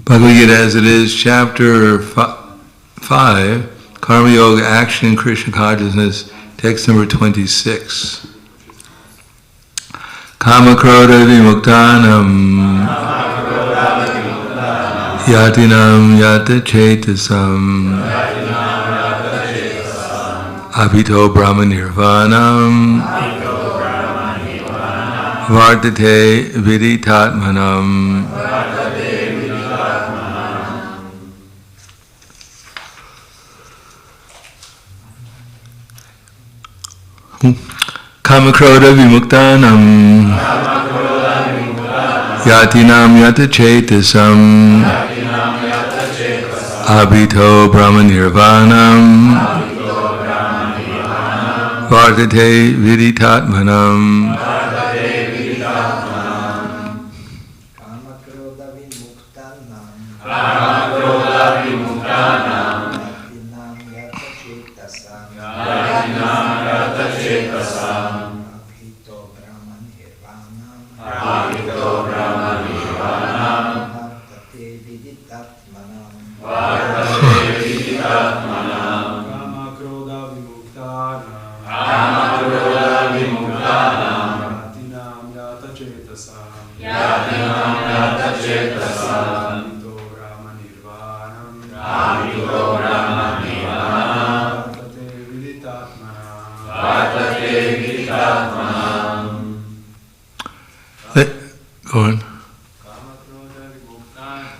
Bhagavad-gita as it is, chapter 5, Karma Yoga, Action, Krishna Consciousness, text number 26. Kama Krodha Vimuktanam Yatinam Yata Chetasam Abhito Brahma Nirvanam Vartate Viditatmanam. Kama Krodha Vimuktanam Yatinam Yata Chetasam Abhito Brahma Nirvanam Vartate Viditatmanam.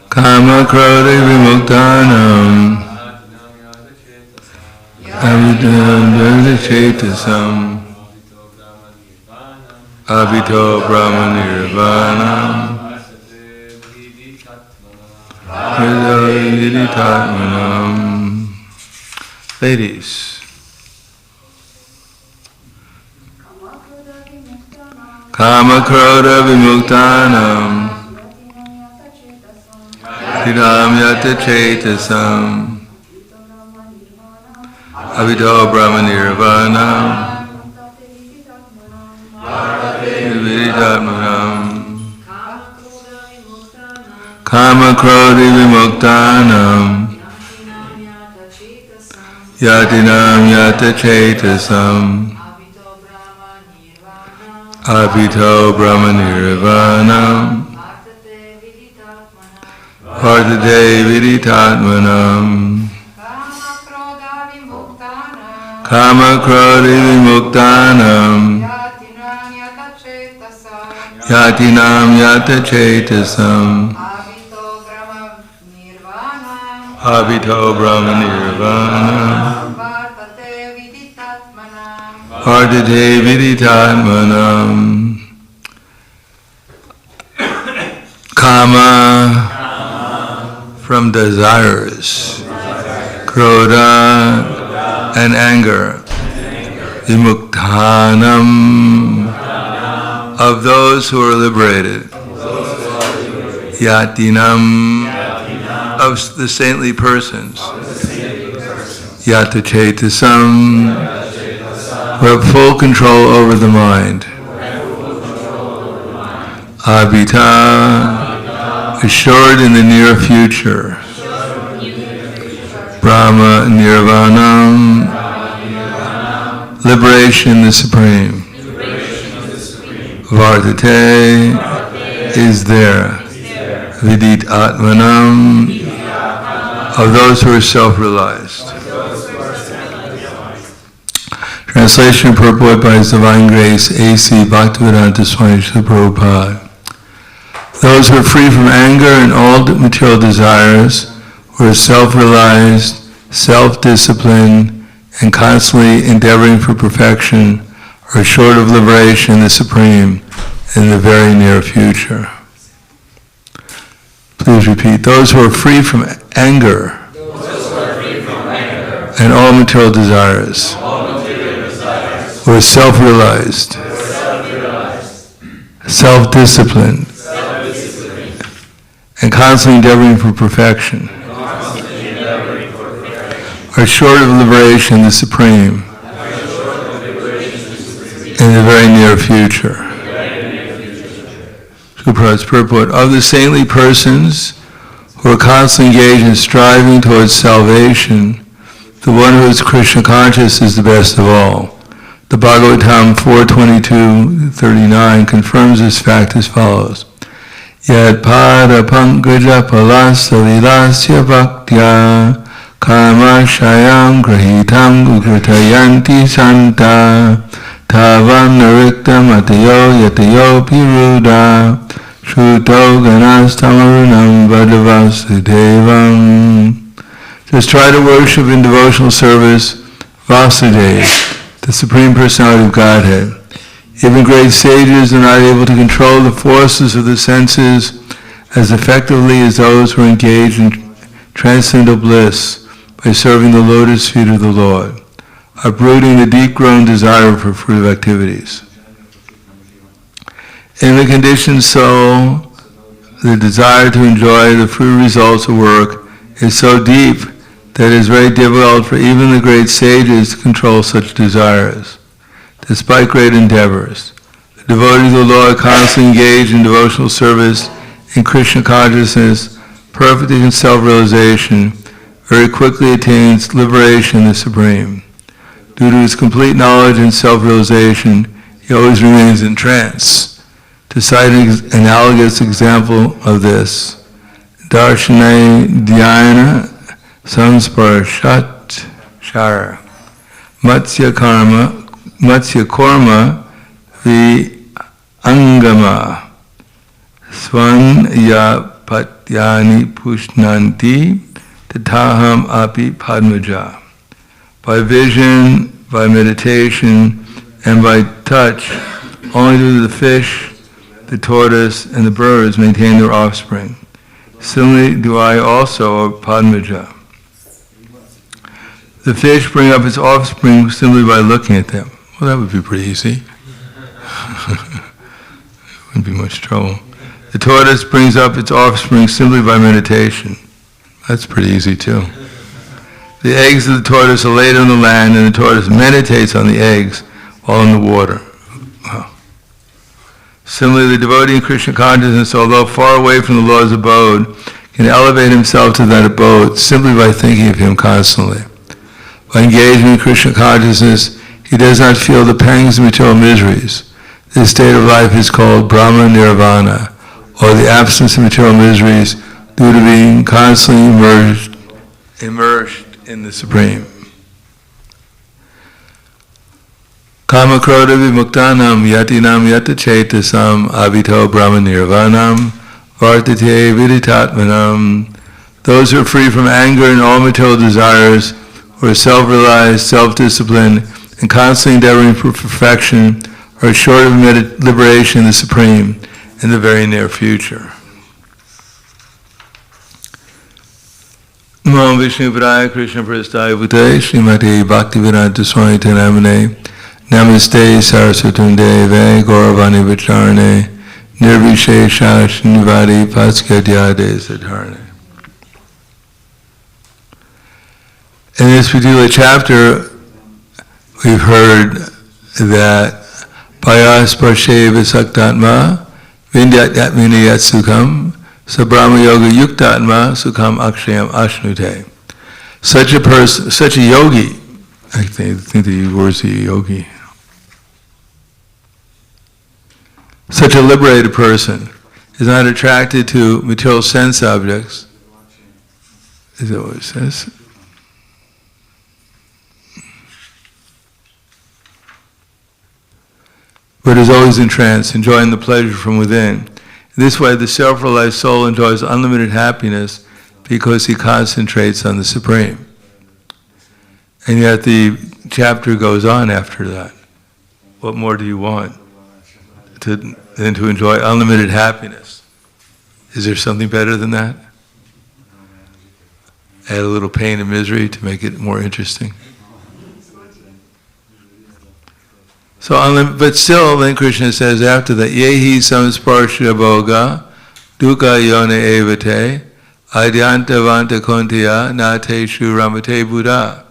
Kama Krodha Vimuktanam Abhito Chetasam Abhito Brahma Nirvanam Viditatmanam. Ladies. Kama Krodha Vimuktanam Yatinam Yata Chetasam Abhito Brahma Nirvanam Viditatmanam. Kama Krodha Vimuktanam Yatinam Yata Chetasam Abhito Brahma Nirvanam Vartate Viditatmanam. Kama Krodha Vimuktanam Yatinam Yata Chetasam Abhito Brahma Nirvanam Vartate Viditatmanam. Kama from desires, Krodha and anger, Vimuktanam of those who are liberated, Yatinam of the saintly persons, Yata Chetasam who have full control over the mind, Abhita assured in the near future, Brahma Nirvanam liberation the supreme, Vartate is there, Viditatmanam of those who are self-realized. Translation and purport by His Divine Grace A.C. Bhagavad-gita Swami Prabhupada. Those who are free from anger and all material desires, who are self-realized, self-disciplined, and constantly endeavoring for perfection, are assured of liberation in the Supreme in the very near future. Please repeat. Those who are free from anger and all material desires, who are self-realized, self-disciplined, and constantly endeavoring for perfection, are short of liberation, the Supreme, in the very near future. Prabhupada's purport, of the saintly persons who are constantly engaged in striving towards salvation, the one who is Krishna conscious is the best of all. The Bhagavad-gita 5.26 confirms this fact as follows. Yad pada pankaja palasa lilasya bhaktya karma shayam grahitam ukritayanti santa tavam nariktam atayo yatayo piruda shuto ganastamarunam vadavasudevam. Just try to worship in devotional service Vasudeva, the Supreme Personality of Godhead. Even great sages are not able to control the forces of the senses as effectively as those who are engaged in transcendental bliss by serving the lotus feet of the Lord, uprooting the deep-grown desire for fruitive activities. In the conditioned soul, the desire to enjoy the fruit results of work is so deep that it is very difficult for even the great sages to control such desires. Despite great endeavors, the devotee of the Lord constantly engaged in devotional service in Krishna consciousness, perfecting in self-realization, very quickly attains liberation in the Supreme. Due to his complete knowledge and self-realization, he always remains in trance. To cite an analogous example of this, Darshane Dhyana Samsparshat Shara Matsya Korma Vi Angama Swanyapatyani Pushnanti Tataham Api Padmaja. By vision, by meditation, and by touch, only do the fish, the tortoise, and the birds maintain their offspring. Similarly do I also, O Padmaja. The fish bring up its offspring simply by looking at them. Well, that would be pretty easy. Wouldn't be much trouble. The tortoise brings up its offspring simply by meditation. That's pretty easy too. The eggs of the tortoise are laid on the land, and the tortoise meditates on the eggs while in the water. Wow. Similarly, the devotee in Krishna consciousness, although far away from the Lord's abode, can elevate himself to that abode simply by thinking of him constantly. By engaging in Krishna consciousness, he does not feel the pangs of material miseries. This state of life is called Brahma Nirvana, or the absence of material miseries due to being constantly immersed in the Supreme. Kama krodha vimuktanam yatinam yatachetasam abhito Brahma Nirvanam vartate viditatmanam. Those who are free from anger and all material desires, who are self-realized, self-disciplined, and constantly endeavoring for perfection, are assured of liberation in the Supreme in the very near future. Namo Vishnu Padaya Krishna Prasthaya Bhutale Srimati Bhaktivedanta Swami Namane Namaste Saraswatam Deve Gauravani Vicharane Nirvishesha Shnivadi Paskadhyade Sadharane. In this particular chapter, we've heard that Payasparshe Visaktatma Vindyatmini Sukham Sabrahma Yoga Yuktatma Sukham Akshayam Ashnute. Such a person, such a yogi, I think the words are yogi. Such a liberated person is not attracted to material sense objects. Is that what it says? But is always in trance, enjoying the pleasure from within. This way, the self-realized soul enjoys unlimited happiness because he concentrates on the Supreme. And yet the chapter goes on after that. What more do you want than to enjoy unlimited happiness? Is there something better than that? Add a little pain and misery to make it more interesting. So, but still, then Krishna says after that, Yehi samsparsha bhoga dukkha yone evate adyanta vanta kontiya nate shu ramate buddha.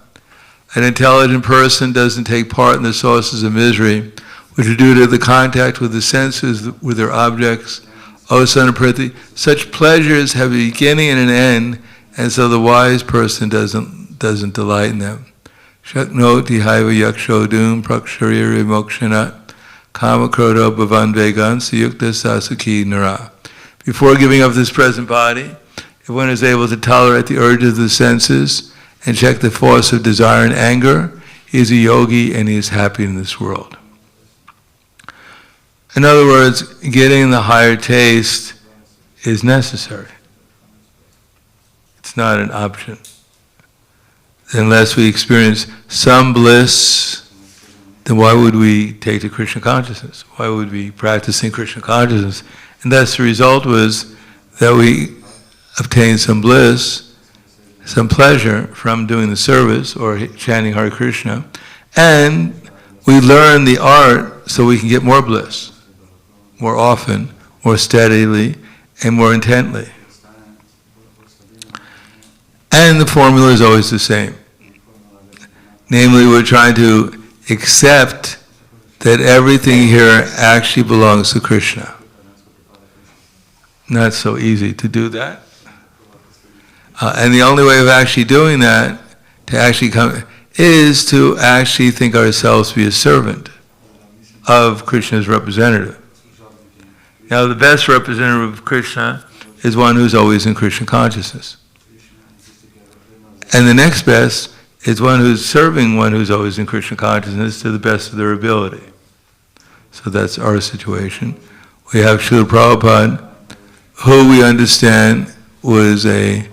An intelligent person doesn't take part in the sources of misery, which are due to the contact with the senses with their objects, O son of Prithvi, such pleasures have a beginning and an end, and so the wise person doesn't delight in them. Shaknoti haiva yakshodum prakshariri mokshanat kama krodo bhavan vegan suyukta sasaki nara. Before giving up this present body, if one is able to tolerate the urges of the senses and check the force of desire and anger, he is a yogi and he is happy in this world. In other words, getting the higher taste is necessary. It's not an option. Unless we experience some bliss, then why would we take to Krishna consciousness? Why would we be practicing Krishna consciousness? And thus the result was that we obtained some bliss, some pleasure from doing the service or chanting Hare Krishna, and we learn the art so we can get more bliss, more often, more steadily, and more intently. And the formula is always the same. Namely, we're trying to accept that everything here actually belongs to Krishna. Not so easy to do that. And the only way of actually doing that, to actually come, is to actually think ourselves to be a servant of Krishna's representative. Now, the best representative of Krishna is one who's always in Krishna consciousness. And the next best is one who's serving one who's always in Krishna consciousness to the best of their ability. So that's our situation. We have Srila Prabhupada, who we understand is a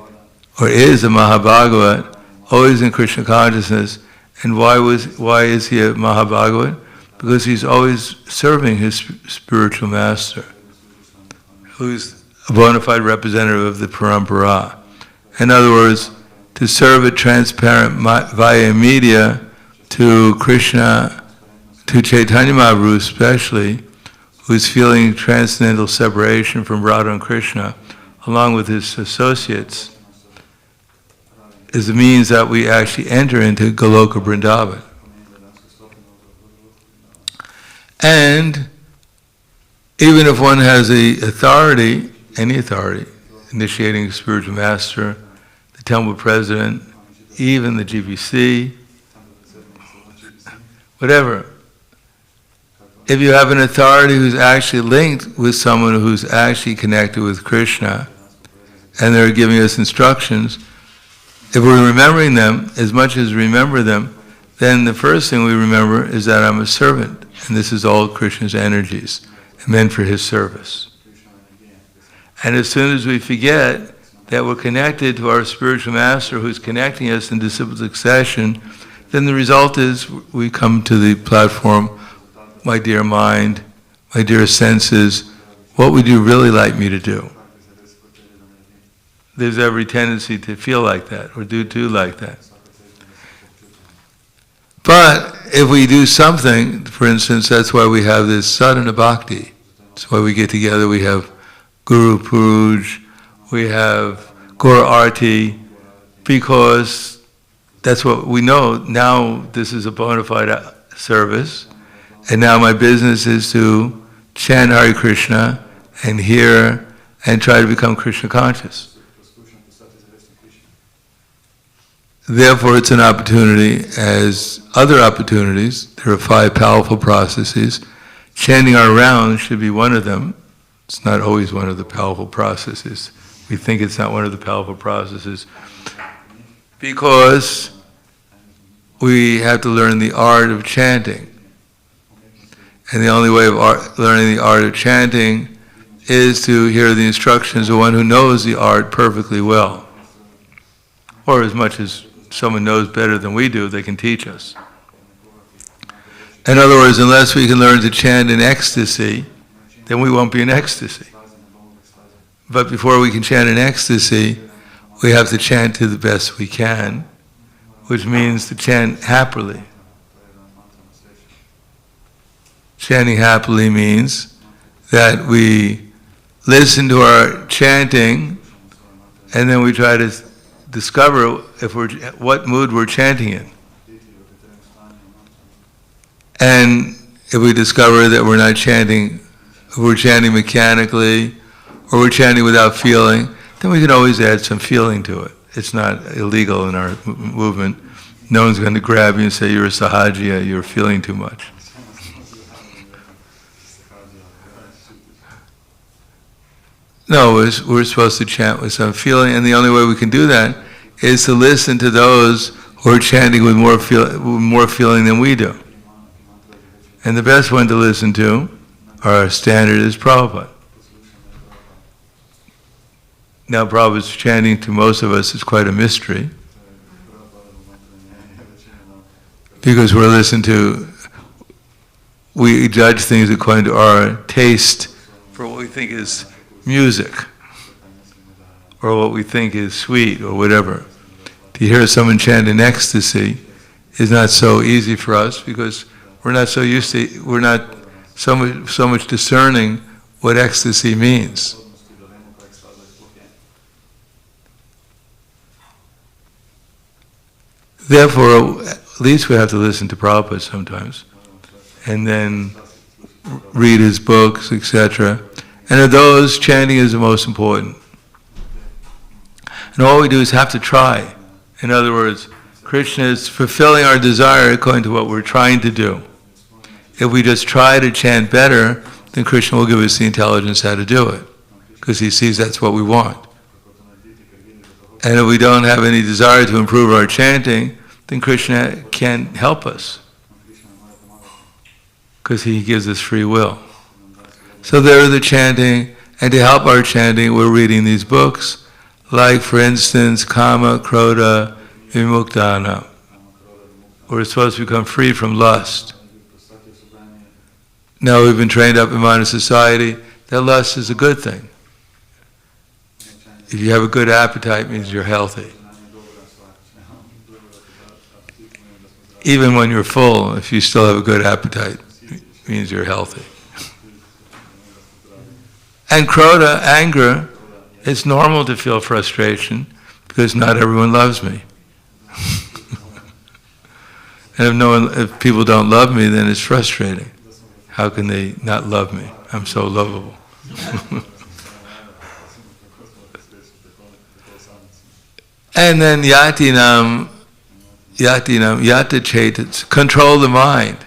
Mahabhagavat, always in Krishna consciousness. And why is he a Mahabhagavat? Because he's always serving his spiritual master, who's a bona fide representative of the parampara. In other words, to serve it transparent via media to Krishna, to Chaitanya Mahaprabhu especially, who's feeling transcendental separation from Radha and Krishna, along with his associates, is the means that we actually enter into Goloka Vrindavan. And even if one has the authority, any authority, initiating a spiritual master, the temple president, even the GBC, whatever. If you have an authority who's actually linked with someone who's actually connected with Krishna, and they're giving us instructions, if we're remembering them, as much as we remember them, then the first thing we remember is that I'm a servant, and this is all Krishna's energies, meant for his service. And as soon as we forget that we're connected to our spiritual master who's connecting us in disciple succession, then the result is we come to the platform, my dear mind, my dear senses, what would you really like me to do? There's every tendency to feel like that or do like that. But if we do something, for instance, that's why we have this sadhana bhakti. That's why we get together, we have Guru Puj, we have Guru Arti, because that's what we know. Now this is a bona fide service, and now my business is to chant Hare Krishna and hear and try to become Krishna conscious. Therefore, it's an opportunity, as other opportunities. There are 5 powerful processes. Chanting our rounds should be one of them. It's not always one of the powerful processes. We think it's not one of the powerful processes because we have to learn the art of chanting. And the only way of learning the art of chanting is to hear the instructions of one who knows the art perfectly well. Or as much as someone knows better than we do, they can teach us. In other words, unless we can learn to chant in ecstasy, then we won't be in ecstasy. But before we can chant in ecstasy, we have to chant to the best we can, which means to chant happily. Chanting happily means that we listen to our chanting and then we try to discover what mood we're chanting in. And if we discover that we're not chanting, if we're chanting mechanically, or we're chanting without feeling, then we can always add some feeling to it. It's not illegal in our movement. No one's going to grab you and say, you're a sahajiya, you're feeling too much. No, we're supposed to chant with some feeling, and the only way we can do that is to listen to those who are chanting with more feeling than we do. And the best one to listen to, our standard, is Prabhupada. Now, Prabhupada's chanting to most of us is quite a mystery, because we judge things according to our taste for what we think is music, or what we think is sweet, or whatever. To hear someone chant in ecstasy is not so easy for us, because we're not so used to, we're not so much discerning what ecstasy means. Therefore, at least we have to listen to Prabhupada sometimes, and then read his books, etc. And of those, chanting is the most important. And all we do is have to try. In other words, Krishna is fulfilling our desire according to what we're trying to do. If we just try to chant better, then Krishna will give us the intelligence how to do it, because he sees that's what we want. And if we don't have any desire to improve our chanting, then Krishna can't help us, because he gives us free will. So there the chanting, and to help our chanting, we're reading these books, like, for instance, Kama, Krodha, Vimuktana. We're supposed to become free from lust. Now we've been trained up in modern society that lust is a good thing. If you have a good appetite, it means you're healthy. Even when you're full, if you still have a good appetite, it means you're healthy. And Krodha, anger, it's normal to feel frustration, because not everyone loves me. And if people don't love me, then it's frustrating. How can they not love me? I'm so lovable. And then yatinam, yata chetas, control the mind.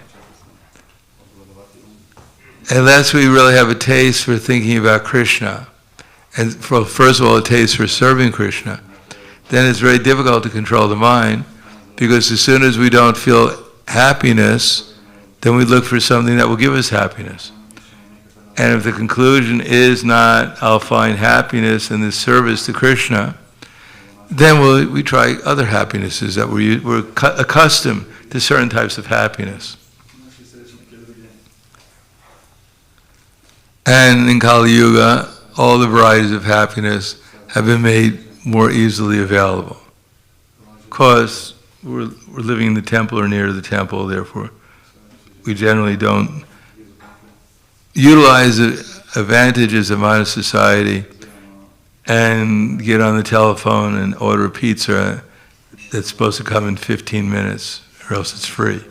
Unless we really have a taste for thinking about Krishna, and first of all a taste for serving Krishna, then it's very difficult to control the mind, because as soon as we don't feel happiness, then we look for something that will give us happiness. And if the conclusion is not, I'll find happiness in this service to Krishna, then we try other happinesses that we're accustomed to certain types of happiness. And in Kali Yuga, all the varieties of happiness have been made more easily available. Of course, we're living in the temple or near the temple, therefore we generally don't utilize the advantages of modern society and get on the telephone and order a pizza that's supposed to come in 15 minutes, or else it's free.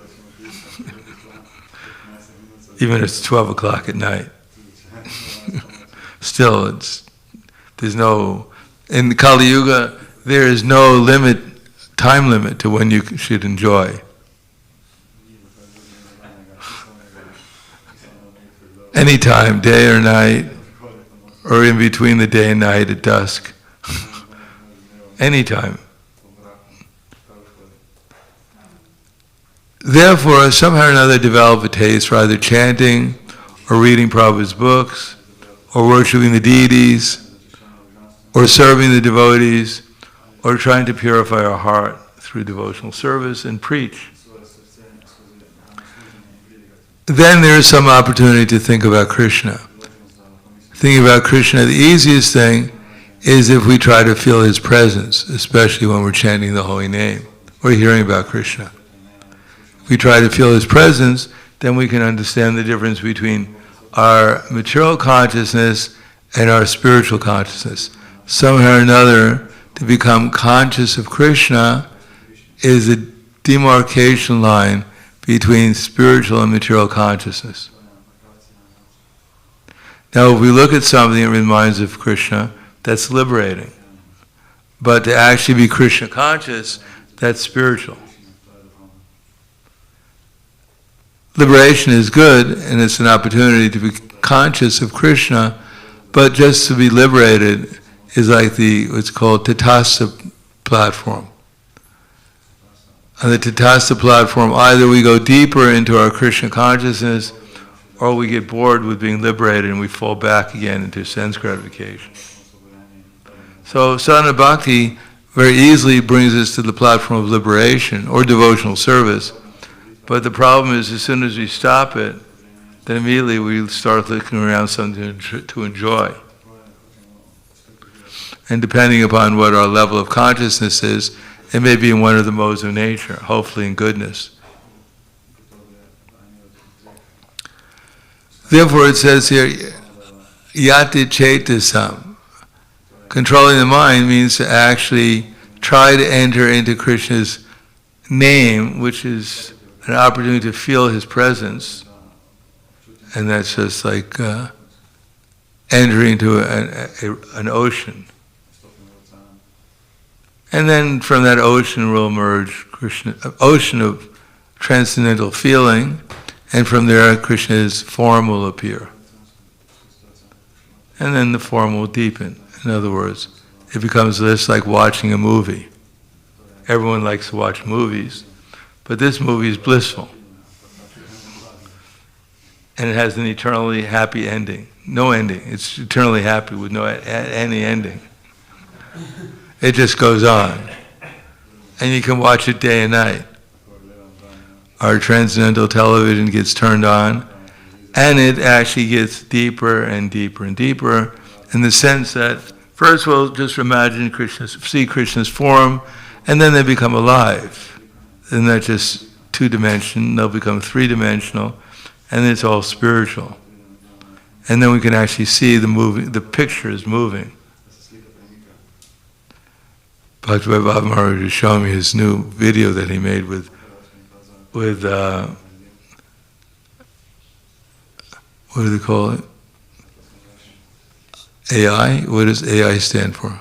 Even if it's 12 o'clock at night. Still, in Kali Yuga, there is no time limit to when you should enjoy. Anytime, day or night, or in between the day and night at dusk. Anytime. Therefore, somehow or another develop a taste for either chanting, or reading Prabhupada's books, or worshiping the deities, or serving the devotees, or trying to purify our heart through devotional service and preach. Then there is some opportunity to think about Krishna. Thinking about Krishna, the easiest thing is if we try to feel his presence, especially when we're chanting the holy name or hearing about Krishna. If we try to feel his presence, then we can understand the difference between our material consciousness and our spiritual consciousness. Somehow or another, to become conscious of Krishna is a demarcation line between spiritual and material consciousness. Now, if we look at something that reminds us of Krishna, that's liberating. But to actually be Krishna conscious, that's spiritual. Liberation is good, and it's an opportunity to be conscious of Krishna, but just to be liberated is like what's called Tatastha platform. On the Tatastha platform, either we go deeper into our Krishna consciousness, or we get bored with being liberated and we fall back again into sense gratification. So sadhana bhakti very easily brings us to the platform of liberation or devotional service. But the problem is, as soon as we stop it, then immediately we start looking around something to enjoy. And depending upon what our level of consciousness is, it may be in one of the modes of nature, hopefully in goodness. Therefore it says here, yati chetasam. Controlling the mind means to actually try to enter into Krishna's name, which is an opportunity to feel his presence. And that's just like entering into an ocean. And then from that ocean will emerge Krishna, an ocean of transcendental feeling, and from there Krishna's form will appear. And then the form will deepen. In other words, it becomes just like watching a movie. Everyone likes to watch movies, but this movie is blissful. And it has an eternally happy ending. No ending. It's eternally happy with no any ending. It just goes on. And you can watch it day and night. Our transcendental television gets turned on, and it actually gets deeper and deeper and deeper, in the sense that first we'll just imagine see Krishna's form, and then they become alive. And they're just two-dimensional, they'll become three-dimensional, and it's all spiritual. And then we can actually see the picture is moving. Bhakti Baba Maharaj is showing me his new video that he made with what do they call it? AI? What does AI stand for?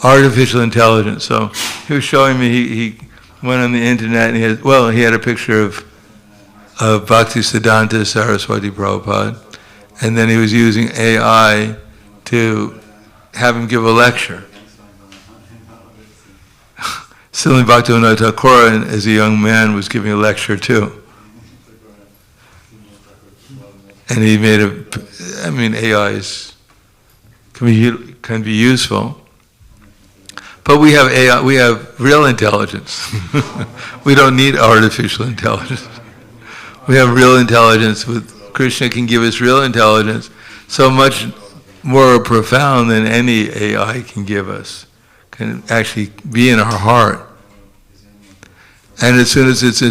Artificial intelligence. So he was showing me, he went on the internet and he had a picture of Bhaktisiddhanta Saraswati Prabhupada, and then he was using AI to have him give a lecture. Similarly, Bhaktivinoda Thakur, as a young man, was giving a lecture too. And he made AI can be useful. But we have AI, we have real intelligence. We don't need artificial intelligence. We have real intelligence. Krishna can give us real intelligence, so much more profound than any AI can give us. Can actually be in our heart. And as soon as it's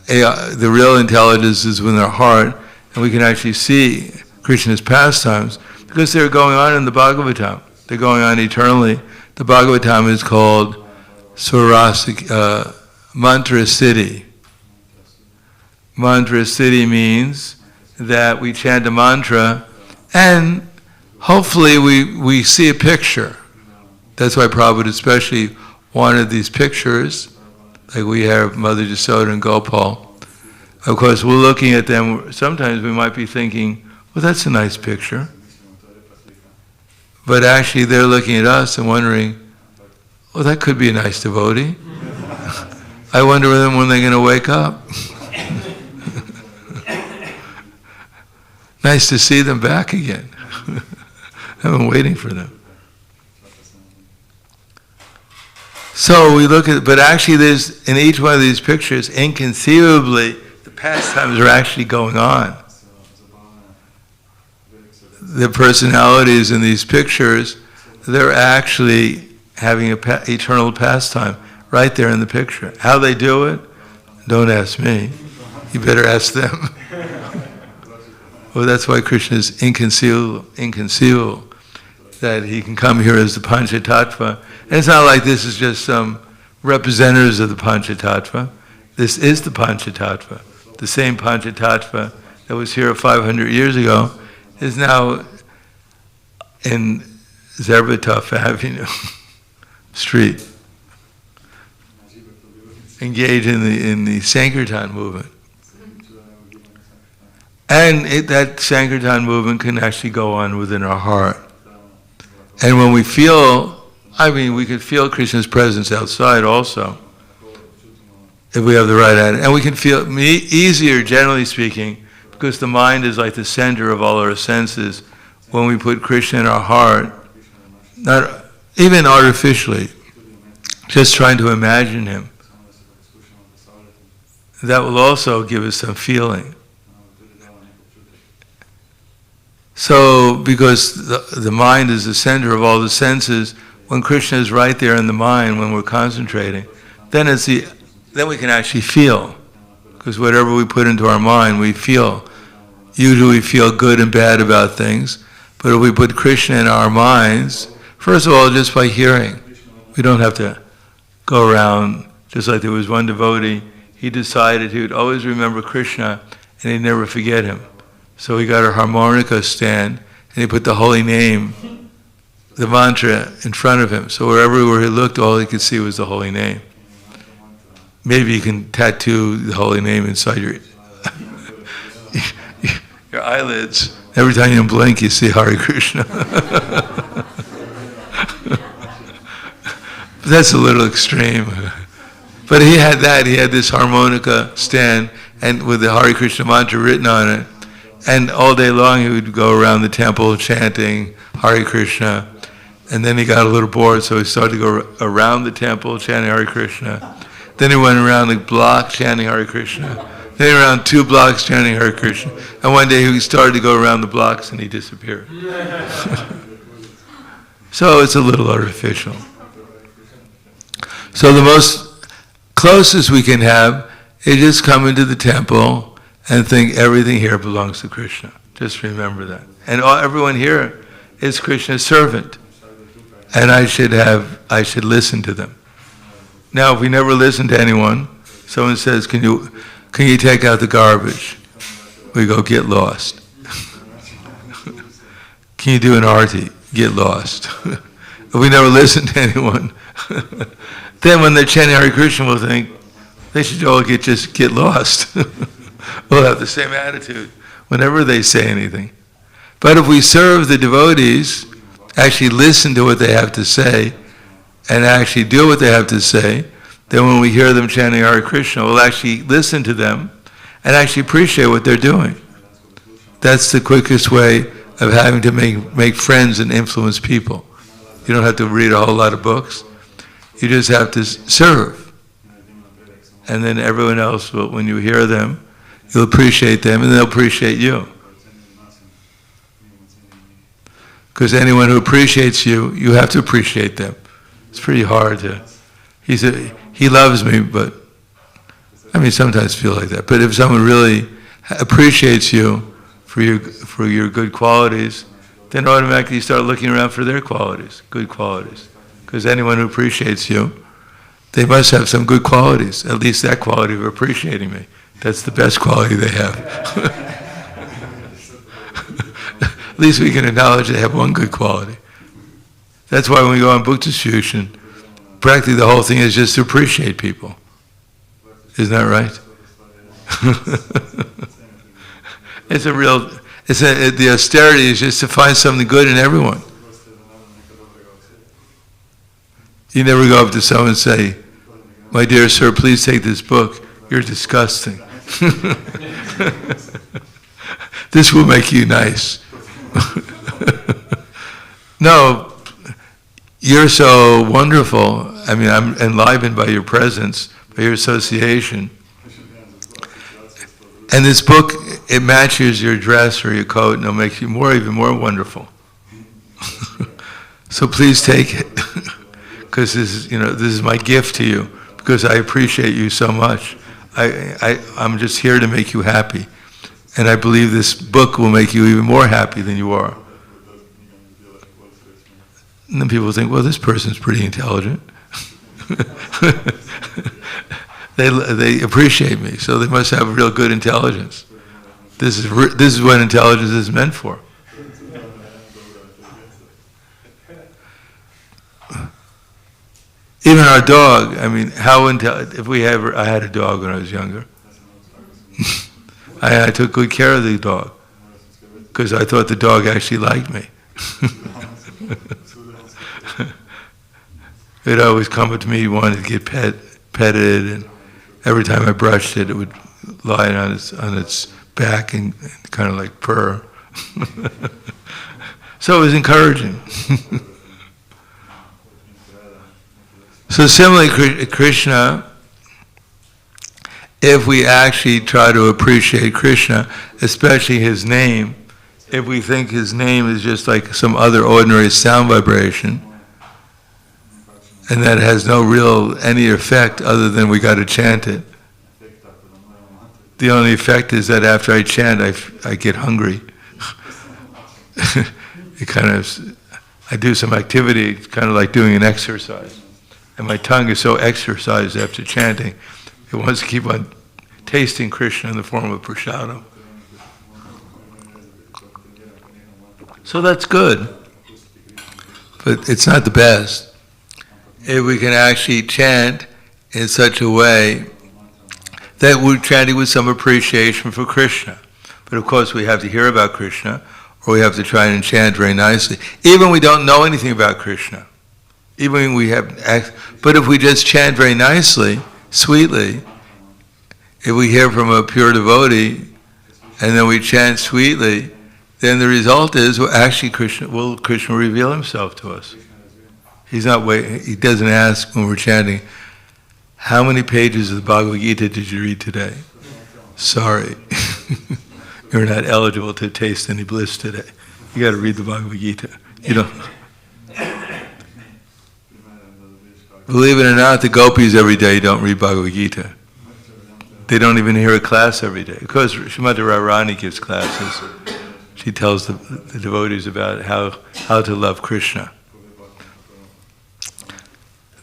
AI, the real intelligence is within our heart, and we can actually see Krishna's pastimes, because they're going on in the Bhagavatam. They're going on eternally. The Bhagavatam is called Mantra Siddhi. Mantra Siddhi means that we chant a mantra, and hopefully we see a picture. That's why Prabhupada especially wanted these pictures, like we have Mother Yasoda and Gopal. Of course, we're looking at them, sometimes we might be thinking, well, that's a nice picture. But actually they're looking at us and wondering, well, that could be a nice devotee. I wonder when they're going to wake up. Nice to see them back again. I've been waiting for them. So we look at, but actually there's, in each one of these pictures, inconceivably, the pastimes are actually going on. The personalities in these pictures, they're actually having an eternal pastime right there in the picture. How they do it, don't ask me. You better ask them. Well, that's why Krishna is inconceivable, that he can come here as the Panchatattva. And it's not like this is just some representatives of the Panchatattva. This is the Panchatattva. The same Panchatattva that was here 500 years ago is now in Zerbatov Avenue Street, engaged in the Sankirtan movement. And that Sankirtan movement can actually go on within our heart. And when we feel, we could feel Krishna's presence outside also, if we have the right attitude. And we can feel easier, generally speaking, because the mind is like the center of all our senses. When we put Krishna in our heart, not even artificially, just trying to imagine him, that will also give us some feeling. So, because the mind is the center of all the senses, when Krishna is right there in the mind, when we're concentrating, then we can actually feel. Because whatever we put into our mind, we feel. Usually we feel good and bad about things, but if we put Krishna in our minds, first of all, just by hearing, we don't have to go around, just like there was one devotee, he decided he would always remember Krishna and he'd never forget him. So he got a harmonica stand and he put the holy name, the mantra, in front of him. So wherever he looked, all he could see was the holy name. Maybe you can tattoo the holy name inside your eyelids. Every time you blink, you see Hare Krishna. That's a little extreme. But he had this harmonica stand and with the Hare Krishna mantra written on it. And all day long he would go around the temple chanting Hare Krishna. And then he got a little bored, so he started to go around the temple chanting Hare Krishna. Then he went around the block chanting Hare Krishna. Then around 2 blocks chanting Hare Krishna. And one day he started to go around the blocks and he disappeared. So it's a little artificial. So the most closest we can have is just come into the temple and think everything here belongs to Krishna. Just remember that. And everyone here is Krishna's servant. And I should listen to them. Now, if we never listen to anyone, someone says, can you take out the garbage? We go, get lost. Can you do an arti? Get lost. If we never listen to anyone, then when they're chanting Hare Krishna, we'll think, they should all just get lost. We'll have the same attitude whenever they say anything. But if we serve the devotees, actually listen to what they have to say, and actually do what they have to say, then when we hear them chanting Hare Krishna, we'll actually listen to them and actually appreciate what they're doing. That's the quickest way of having to make friends and influence people. You don't have to read a whole lot of books. You just have to serve. And then everyone else will, when you hear them, you'll appreciate them and they'll appreciate you. Because anyone who appreciates you, you have to appreciate them. It's pretty hard to... He loves me, but... sometimes feel like that. But if someone really appreciates you for your good qualities, then automatically you start looking around for their qualities, good qualities. Because anyone who appreciates you, they must have some good qualities, at least that quality of appreciating me. That's the best quality they have. At least we can acknowledge they have one good quality. That's why when we go on book distribution, practically the whole thing is just to appreciate people. Isn't that right? The austerity is just to find something good in everyone. You never go up to someone and say, my dear sir, please take this book. You're disgusting. This will make you nice. No, you're so wonderful. I'm enlivened by your presence, by your association. And this book, it matches your dress or your coat, and it'll make you even more wonderful. So please take it, because this is my gift to you, because I appreciate you so much. I'm just here to make you happy, and I believe this book will make you even more happy than you are. And then people think, well, this person's pretty intelligent. They appreciate me, so they must have real good intelligence. This is what intelligence is meant for. Even our dog, I mean, I had a dog when I was younger. I took good care of the dog because I thought the dog actually liked me. It always come up to me, wanted to get petted, and every time I brushed it, it would lie on its back and kind of like purr. So it was encouraging. So similarly, Krishna, if we actually try to appreciate Krishna, especially his name, if we think his name is just like some other ordinary sound vibration, and that has no any effect other than we got to chant it. The only effect is that after I chant, I get hungry. I do some activity, it's kind of like doing an exercise. And my tongue is so exercised after chanting, it wants to keep on tasting Krishna in the form of prasadam. So that's good, but it's not the best. If we can actually chant in such a way that we're chanting with some appreciation for Krishna. But of course we have to hear about Krishna, or we have to try and chant very nicely. Even we don't know anything about Krishna. But if we just chant very nicely, sweetly, if we hear from a pure devotee, and then we chant sweetly, then the result is, Krishna will reveal himself to us. He's not waiting. He doesn't ask when we're chanting, how many pages of the Bhagavad-gita did you read today? Sorry. You're not eligible to taste any bliss today. You got to read the Bhagavad-gita. You don't. Believe it or not, the gopis every day don't read Bhagavad-gita. They don't even hear a class every day. Of course, Srimati Radharani gives classes. She tells the devotees about how to love Krishna.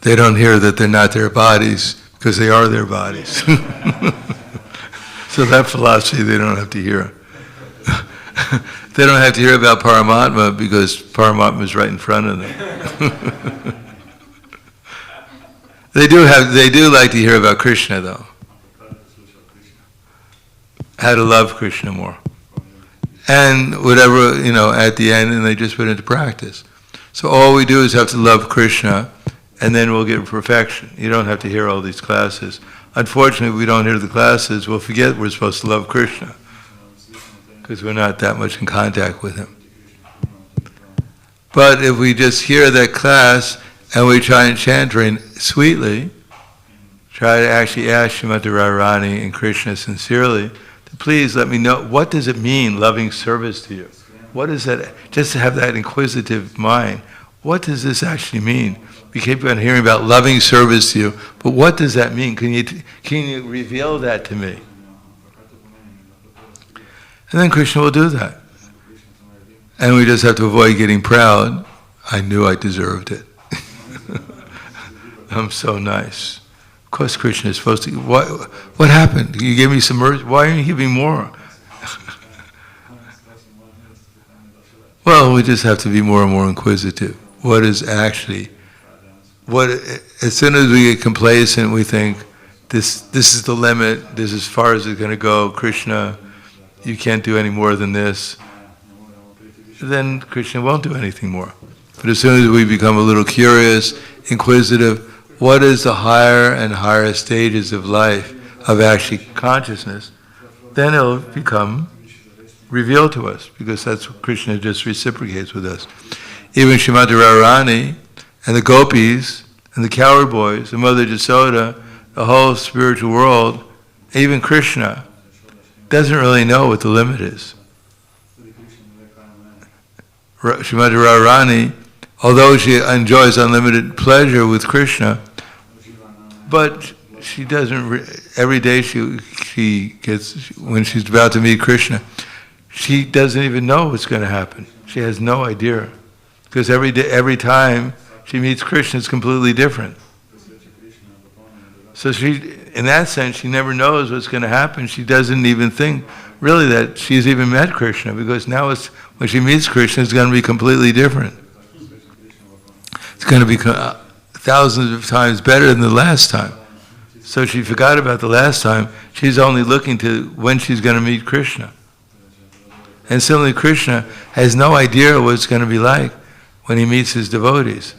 They don't hear that they're not their bodies, because they are their bodies. So that philosophy they don't have to hear. They don't have to hear about Paramatma, because Paramatma is right in front of them. They do like to hear about Krishna, though. How to love Krishna more. And whatever, at the end, and they just put it into practice. So all we do is have to love Krishna, and then we'll get perfection. You don't have to hear all these classes. Unfortunately, if we don't hear the classes, we'll forget we're supposed to love Krishna, because we're not that much in contact with him. But if we just hear that class, and we try and chant very sweetly, try to actually ask Srimati Radharani and Krishna sincerely, to please let me know, what does it mean, loving service to you? What is that? Just to have that inquisitive mind. What does this actually mean? We keep on hearing about loving service to you, but what does that mean? Can you reveal that to me? And then Krishna will do that. And we just have to avoid getting proud. I knew I deserved it. I'm so nice. Of course Krishna is supposed to. What happened? You gave me some mercy. Why aren't you giving more? Well, we just have to be more and more inquisitive. As soon as we get complacent, we think, this is the limit, this is as far as it's going to go, Krishna, you can't do any more than this. Then Krishna won't do anything more. But as soon as we become a little curious, inquisitive, what is the higher and higher stages of life, of actually consciousness, then it'll become revealed to us, because that's what Krishna just reciprocates with us. Even Srimati Radharani and the gopis and the cowherd boys, and Mother Jasoda, the whole spiritual world, even Krishna, doesn't really know what the limit is. Srimati Radharani, although she enjoys unlimited pleasure with Krishna, but she doesn't. Every day she gets, when she's about to meet Krishna, she doesn't even know what's going to happen. She has no idea, because every time she meets Krishna, it's completely different. So in that sense, she never knows what's going to happen. She doesn't even think really that she's even met Krishna, because now when she meets Krishna, it's going to be completely different. It's going to be thousands of times better than the last time. So she forgot about the last time. She's only looking to when she's going to meet Krishna. And similarly, Krishna has no idea what it's going to be like when he meets his devotees,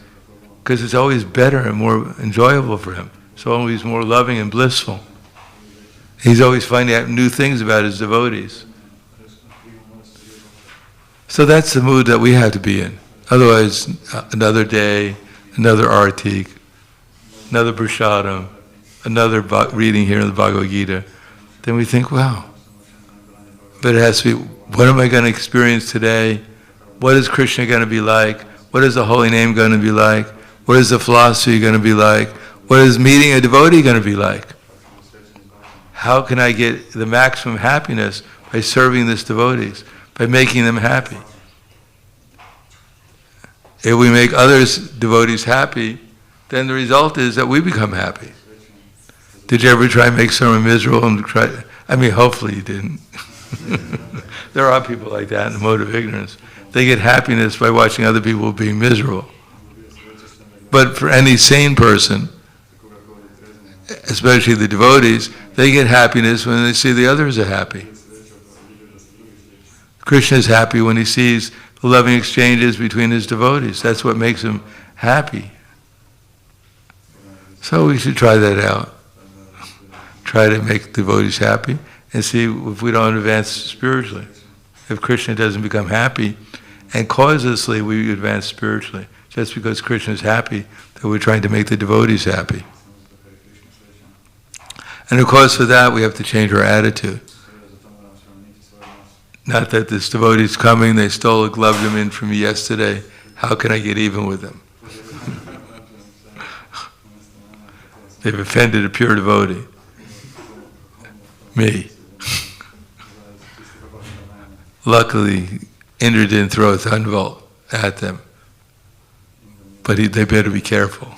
because it's always better and more enjoyable for him. So always more loving and blissful. He's always finding out new things about his devotees. So that's the mood that we have to be in. Otherwise, another day, another artik, another prasadam, another reading here in the Bhagavad-gita, then we think, wow. But it has to be, what am I going to experience today? What is Krishna going to be like? What is the holy name going to be like? What is the philosophy going to be like? What is meeting a devotee going to be like? How can I get the maximum happiness by serving these devotees, by making them happy? If we make others, devotees, happy, then the result is that we become happy. Did you ever try and make someone miserable and try? I mean, hopefully you didn't. There are people like that in the mode of ignorance. They get happiness by watching other people being miserable. But for any sane person, especially the devotees, they get happiness when they see the others are happy. Krishna is happy when he sees the loving exchanges between his devotees. That's what makes him happy. So we should try that out. Try to make devotees happy and see if we don't advance spiritually. If Krishna doesn't become happy, and causelessly we advance spiritually, just because Krishna is happy, that we're trying to make the devotees happy. And of course for that we have to change our attitude. Not that this devotee is coming, they stole a glove from me yesterday, how can I get even with them? They've offended a pure devotee. Me. Luckily, Indra didn't throw a thunderbolt at them, but they better be careful.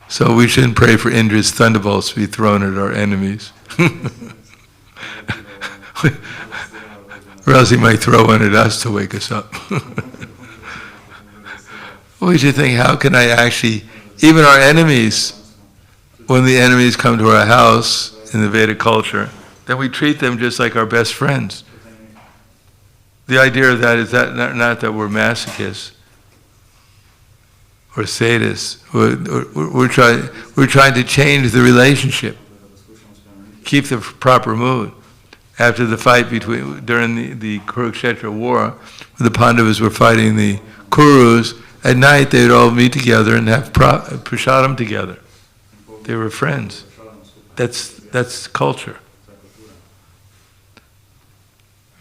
So we shouldn't pray for Indra's thunderbolts to be thrown at our enemies. Or else he might throw one at us to wake us up. We should think, how can I actually, even our enemies, when the enemies come to our house in the Vedic culture, then we treat them just like our best friends. The idea of that is that not that we're masochists or sadists. We're trying to change the relationship, keep the proper mood. After the fight during the Kurukshetra war, when the Pandavas were fighting the Kurus, at night they would all meet together and have prasadam together. They were friends. That's culture.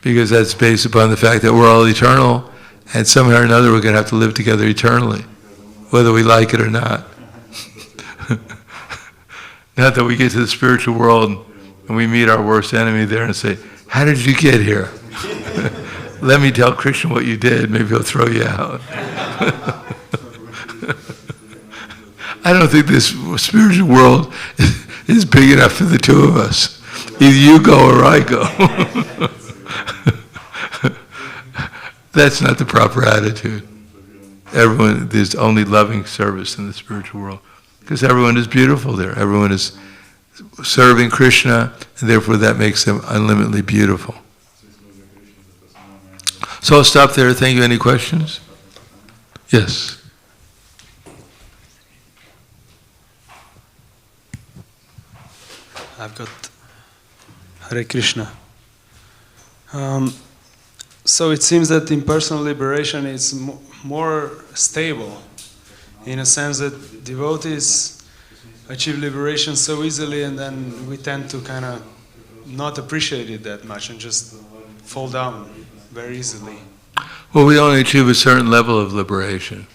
Because that's based upon the fact that we're all eternal, and somehow or another we're going to have to live together eternally, whether we like it or not. Not that we get to the spiritual world and we meet our worst enemy there and say, how did you get here? Let me tell Krishna what you did, maybe he'll throw you out. I don't think this spiritual world is big enough for the two of us. Either you go or I go. That's not the proper attitude. There's only loving service in the spiritual world, because everyone is beautiful there. Everyone is serving Krishna, and therefore that makes them unlimitedly beautiful. So I'll stop there. Thank you. Any questions? Yes. I've got Hare Krishna. So it seems that impersonal liberation is more stable, in a sense that devotees achieve liberation so easily, and then we tend to kind of not appreciate it that much and just fall down very easily. Well, we only achieve a certain level of liberation.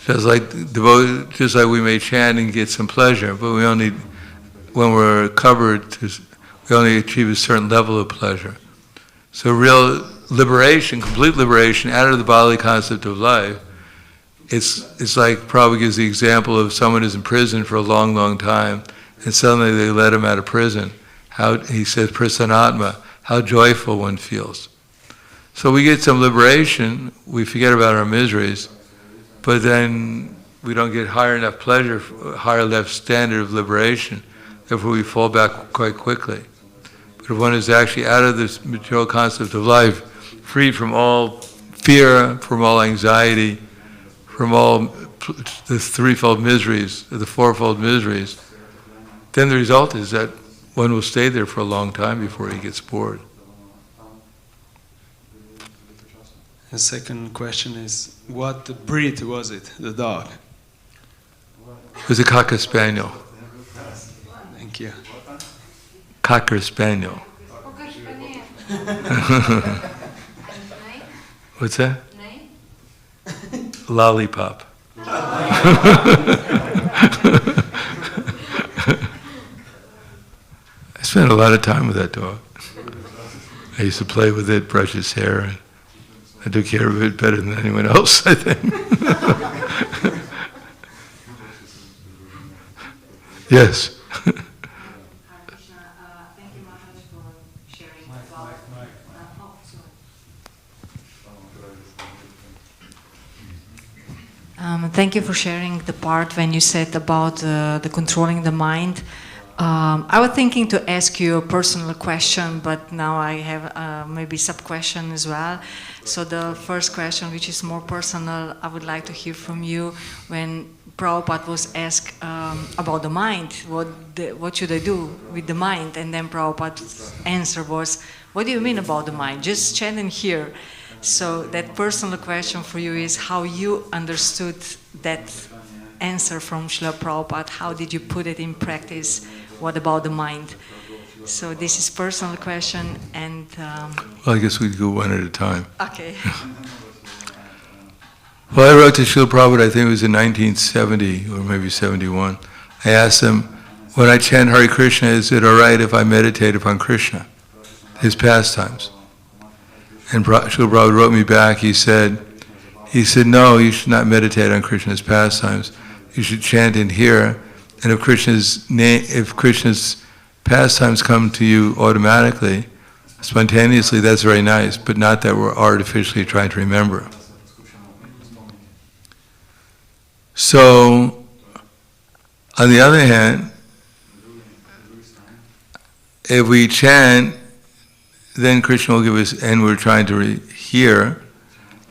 Just like we may chant and get some pleasure, but we only, when we're covered, we only achieve a certain level of pleasure. So real liberation, complete liberation out of the bodily concept of life, it's like Prabhupada gives the example of someone who's in prison for a long, long time, and suddenly they let him out of prison. How, he says, prasanatma, how joyful one feels. So we get some liberation, we forget about our miseries, but then we don't get higher enough pleasure, higher enough standard of liberation, therefore we fall back quite quickly. But if one is actually out of this material concept of life, free from all fear, from all anxiety, from all the threefold miseries, the fourfold miseries, then the result is that one will stay there for a long time before he gets bored. The second question is, what breed was it, the dog? It was a Cocker Spaniel. Thank you. Cocker Spaniel. What's that? Lollipop. I spent a lot of time with that dog. I used to play with it, brush its hair, and I took care of it better than anyone else, I think. Yes. Hare Krishna, thank you, Maharaj, for sharing about. Thank you for sharing the part when you said about the controlling the mind. I was thinking to ask you a personal question, but now I have maybe sub-question as well. So the first question, which is more personal, I would like to hear from you. When Prabhupada was asked about the mind, what should I do with the mind? And then Prabhupada's answer was, what do you mean about the mind? Just chant and hear. So that personal question for you is how you understood that answer from Srila Prabhupada. How did you put it in practice? What about the mind? So this is personal question and... Well, I guess we could go one at a time. Okay. Well, I wrote to Srila Prabhupada, I think it was in 1970 or maybe 71. I asked him, when I chant Hare Krishna, is it all right if I meditate upon Krishna, his pastimes? And Srila Prabhupada wrote me back, he said, no, you should not meditate on Krishna's pastimes. You should chant and hear, and if Krishna's pastimes come to you automatically, spontaneously, that's very nice, but not that we're artificially trying to remember. So, on the other hand, if we chant, then Krishna will give us, and we're trying to hear,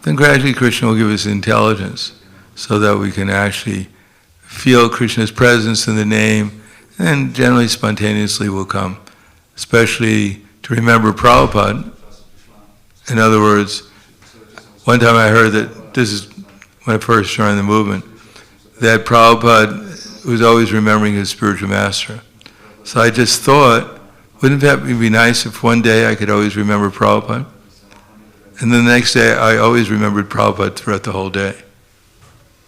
then gradually Krishna will give us intelligence so that we can actually feel Krishna's presence in the name, and generally spontaneously will come, especially to remember Prabhupada. In other words, one time I heard that, this is when I first joined the movement, that Prabhupada was always remembering his spiritual master. So I just thought, wouldn't that be nice if one day I could always remember Prabhupada? And then the next day I always remembered Prabhupada throughout the whole day.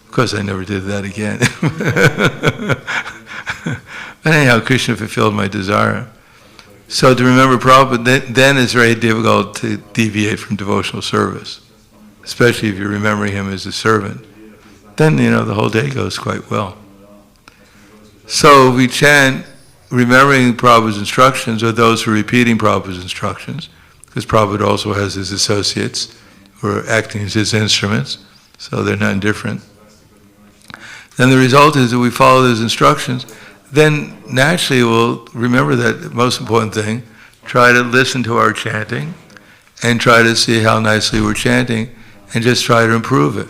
Of course I never did that again. But anyhow, Krishna fulfilled my desire. So to remember Prabhupada, then it's very difficult to deviate from devotional service, especially if you're remembering him as a servant. Then, the whole day goes quite well. So we chant remembering Prabhupada's instructions, or those who are repeating Prabhupada's instructions, because Prabhupada also has his associates who are acting as his instruments, so they're not different. Then the result is that we follow those instructions, then naturally we'll remember that most important thing, try to listen to our chanting, and try to see how nicely we're chanting, and just try to improve it.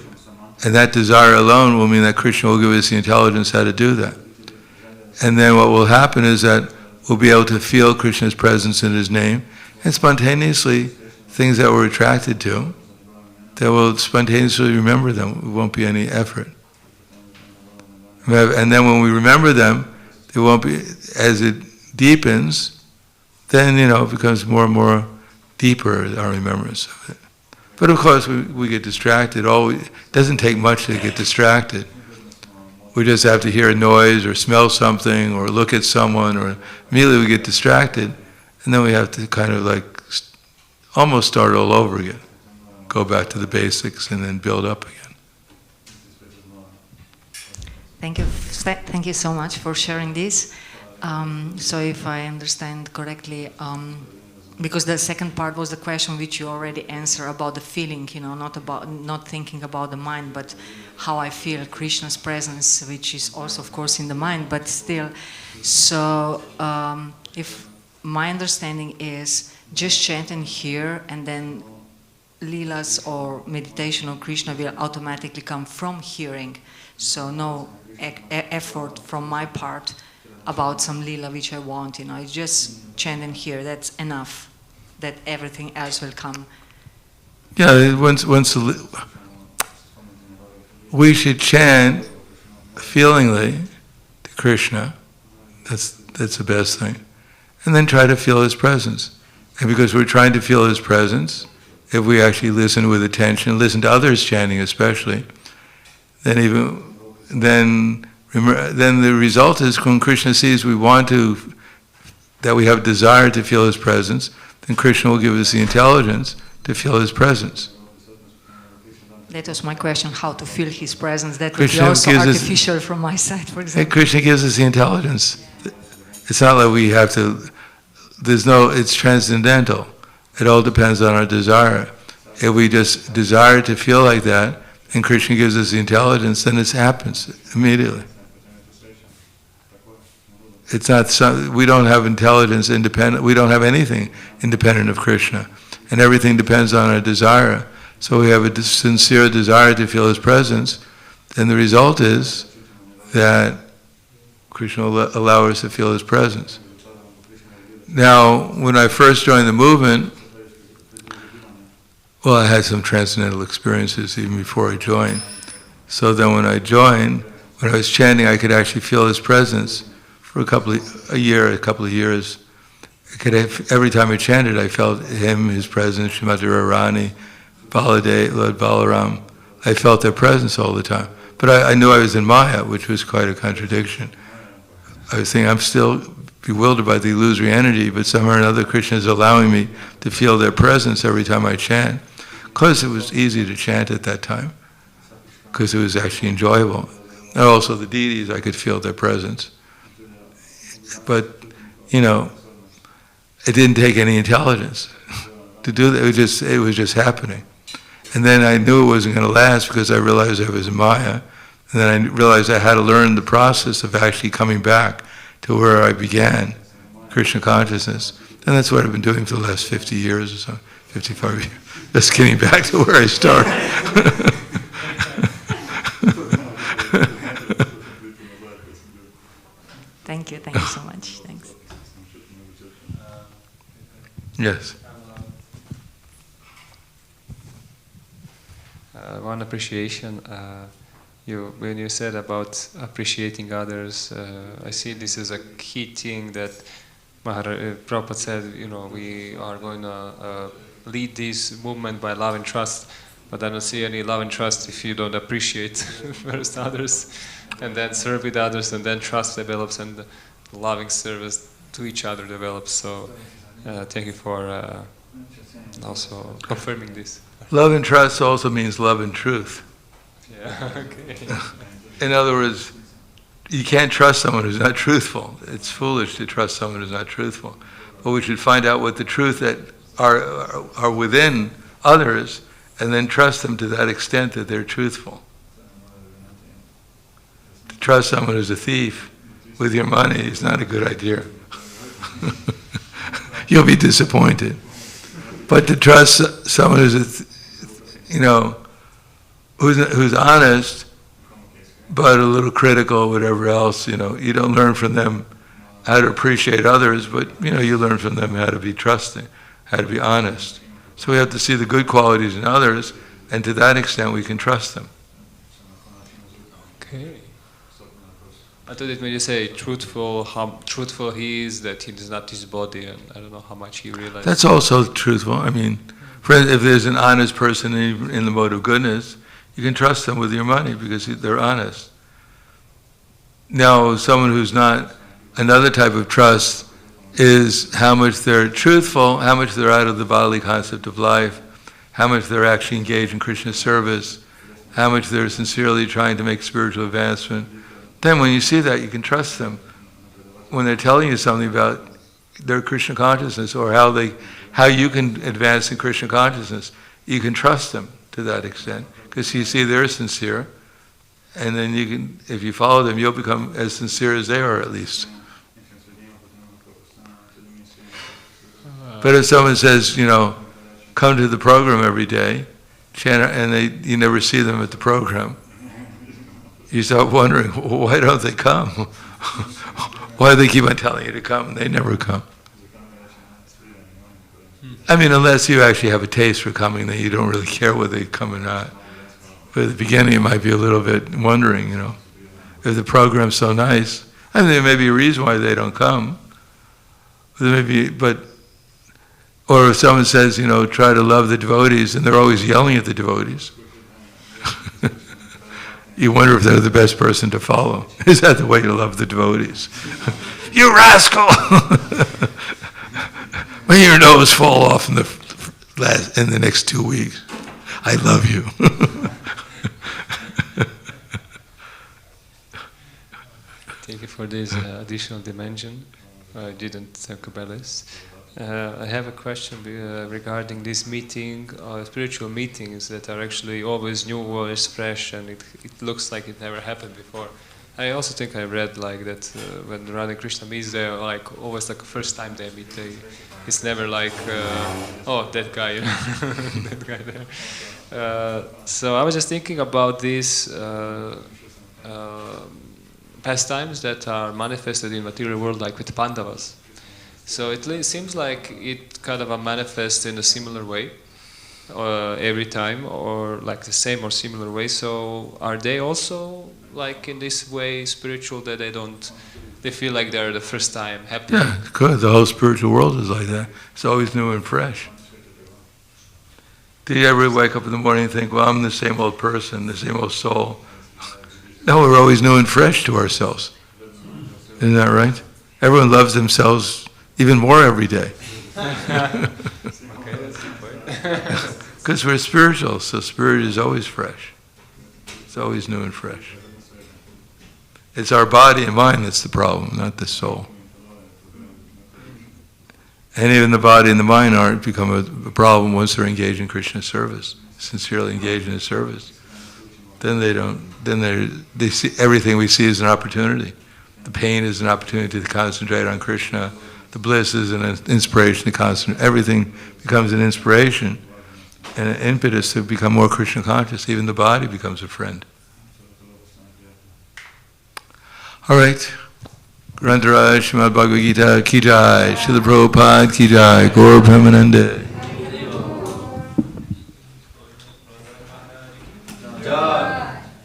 And that desire alone will mean that Krishna will give us the intelligence how to do that. And then what will happen is that we'll be able to feel Krishna's presence in his name, and spontaneously, things that we're attracted to, that we'll spontaneously remember them. It won't be any effort. And then when we remember them, it won't be, as it deepens, then, it becomes more and more deeper, our remembrance of it. But of course, we get distracted. It doesn't take much to get distracted. We just have to hear a noise or smell something or look at someone, or immediately we get distracted, and then we have to kind of almost start all over again. Go back to the basics and then build up again. Thank you so much for sharing this. So if I understand correctly, because the second part was the question which you already answered about the feeling, not thinking about the mind, but how I feel Krishna's presence, which is also, of course, in the mind, but still. So, if my understanding is just chanting here and then Leelas or meditation on Krishna will automatically come from hearing. So no effort from my part about some Leela which I want, it's just chant and hear, that's enough, that everything else will come. Yeah, we should chant feelingly to Krishna, that's the best thing, and then try to feel his presence. And because we're trying to feel his presence, if we actually listen with attention, listen to others chanting especially, then the result is when Krishna sees that we have desire to feel his presence, then Krishna will give us the intelligence to feel his presence. That was my question, how to feel his presence. That would be Krishna also gives artificial from my side, for example. Krishna gives us the intelligence. It's not like we have to, it's transcendental. It all depends on our desire. If we just desire to feel like that, and Krishna gives us the intelligence, then it happens immediately. It's not we don't have intelligence independent, we don't have anything independent of Krishna. And everything depends on our desire. So we have a sincere desire to feel his presence, then the result is that Krishna will allow us to feel his presence. Now, when I first joined the movement, well, I had some transcendental experiences even before I joined. So then when I joined, when I was chanting, I could actually feel his presence for a couple of years. Every time I chanted, I felt him, his presence, Srimati Radharani, Baladev, Lord Balaram. I felt their presence all the time. But I knew I was in Maya, which was quite a contradiction. I was thinking, I'm still bewildered by the illusory energy, but somehow or another Krishna is allowing me to feel their presence every time I chant. Because it was easy to chant at that time, because it was actually enjoyable. And also the deities, I could feel their presence. But, it didn't take any intelligence to do that. It was just happening. And then I knew it wasn't going to last because I realized I was in Maya. And then I realized I had to learn the process of actually coming back to where I began, Krishna consciousness. And that's what I've been doing for the last 50 years or so, 55 years. Just getting back to where I started. Thank you so much. Thanks. Yes. One appreciation. When you said about appreciating others, I see this as a key thing that Prabhupada said, we are going to lead this movement by love and trust, but I don't see any love and trust if you don't appreciate first others, and then serve with others, and then trust develops, and the loving service to each other develops. So thank you for also confirming this. Love and trust also means love and truth. Yeah, okay. In other words, you can't trust someone who's not truthful. It's foolish to trust someone who's not truthful. But we should find out what the truth that are within others, and then trust them to that extent that they're truthful. To trust someone who's a thief with your money is not a good idea. You'll be disappointed. But to trust someone who's who's honest, but a little critical, whatever else, you don't learn from them how to appreciate others, but you learn from them how to be trusting, how to be honest. So we have to see the good qualities in others, and to that extent we can trust them. Okay. I thought that when you say truthful, how truthful he is, that he is not his body, and I don't know how much he realizes. That's also truthful. I mean, if there's an honest person in the mode of goodness, you can trust them with your money because they're honest. Now, someone who's not, another type of trust is how much they're truthful, how much they're out of the bodily concept of life, how much they're actually engaged in Krishna service, how much they're sincerely trying to make spiritual advancement. Then when you see that, you can trust them when they're telling you something about their Krishna consciousness, or how how you can advance in Krishna consciousness. You can trust them to that extent, because you see they're sincere, and then you can, if you follow them, you'll become as sincere as they are, at least. But if someone says, come to the program every day, and you never see them at the program, you start wondering, why don't they come? Why do they keep on telling you to come and they never come? I mean, unless you actually have a taste for coming, then you don't really care whether they come or not. But at the beginning, you might be a little bit wondering, if the program's so nice. I mean, there may be a reason why they don't come. There may be, or if someone says, try to love the devotees, and they're always yelling at the devotees. You wonder if they're the best person to follow. Is that the way to love the devotees? You rascal! May your nose fall off in the next 2 weeks. I love you. Thank you for this additional dimension. I didn't think about this. I have a question regarding this meeting, spiritual meetings that are actually always new, always fresh, and it looks like it never happened before. I also think I read like that when Hare Krishna meets, they're like always like the first time they meet. It's never like, oh, that guy, that guy there. So I was just thinking about these pastimes that are manifested in material world, like with Pandavas. So it seems like it kind of manifests in a similar way every time, or like the same or similar way. So are they also like in this way spiritual, that they feel like they're the first time happening? Yeah, good. The whole spiritual world is like that. It's always new and fresh. Do you ever wake up in the morning and think, well, I'm the same old person, the same old soul? No, we're always new and fresh to ourselves. Isn't that right? Everyone loves themselves even more every day. Because we're spiritual, so spirit is always fresh. It's always new and fresh. It's our body and mind that's the problem, not the soul. And even the body and the mind aren't become a problem once they're engaged in Krishna service, sincerely engaged in His service. Then they see everything we see as an opportunity. The pain is an opportunity to concentrate on Krishna. The bliss is an inspiration to concentrate. Everything becomes an inspiration and an impetus to become more Krishna conscious. Even the body becomes a friend. All right. Grantaraj, Srimad Bhagavad-gita, Ki Jai, Srila Prabhupada, Ki Jai, Gaur Brahmananda.